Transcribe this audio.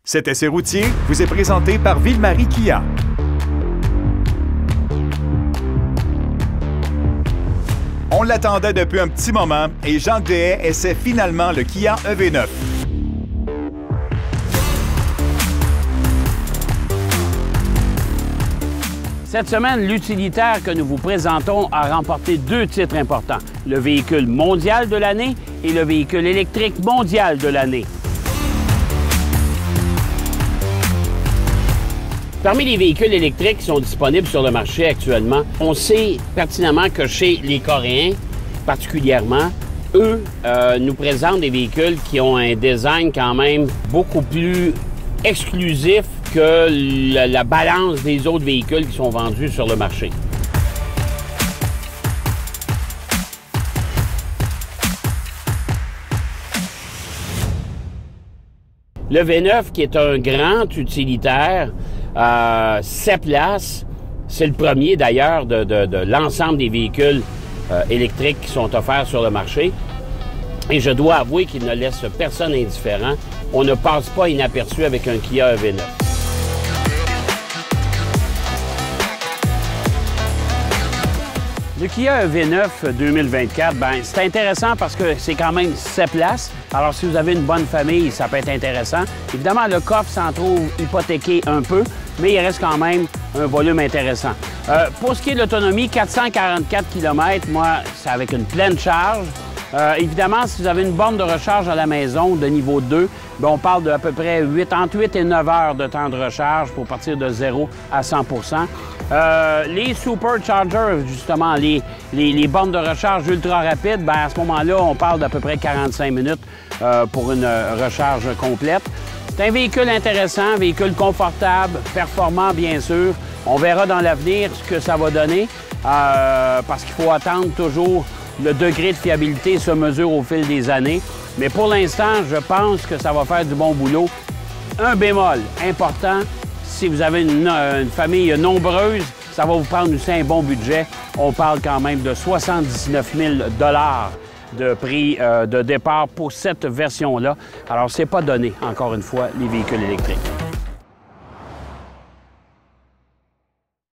Cet essai routier vous est présenté par Ville-Marie Kia. On l'attendait depuis un petit moment et Jean Gréais essaie finalement le Kia EV9. Cette semaine, l'utilitaire que nous vous présentons a remporté 2 titres importants, le véhicule mondial de l'année et le véhicule électrique mondial de l'année. Parmi les véhicules électriques qui sont disponibles sur le marché actuellement, on sait pertinemment que chez les Coréens, particulièrement, eux nous présentent des véhicules qui ont un design quand même beaucoup plus exclusif que la balance des autres véhicules qui sont vendus sur le marché. Le V9, qui est un grand utilitaire, 7 places, c'est le premier d'ailleurs de l'ensemble des véhicules électriques qui sont offerts sur le marché. Et je dois avouer qu'il ne laisse personne indifférent. On ne passe pas inaperçu avec un Kia EV9. Le Kia EV9 2024, c'est intéressant parce que c'est quand même 7 places. Alors, si vous avez une bonne famille, ça peut être intéressant. Évidemment, le coffre s'en trouve hypothéqué un peu, mais il reste quand même un volume intéressant. Pour ce qui est de l'autonomie, 444 km, moi, c'est avec une pleine charge. Évidemment, si vous avez une borne de recharge à la maison de niveau 2, on parle d'à peu près entre 8 et 9 heures de temps de recharge pour partir de 0 à 100 Les superchargers, justement, les bornes de recharge ultra rapides, à ce moment-là, on parle d'à peu près 45 minutes pour une recharge complète. C'est un véhicule intéressant, un véhicule confortable, performant, bien sûr. On verra dans l'avenir ce que ça va donner parce qu'il faut attendre toujours. Le degré de fiabilité se mesure au fil des années. Mais pour l'instant, je pense que ça va faire du bon boulot. Un bémol important, si vous avez une famille nombreuse, ça va vous prendre aussi un bon budget. On parle quand même de 79 000 $ de prix de départ pour cette version-là. Alors, c'est pas donné, encore une fois, les véhicules électriques.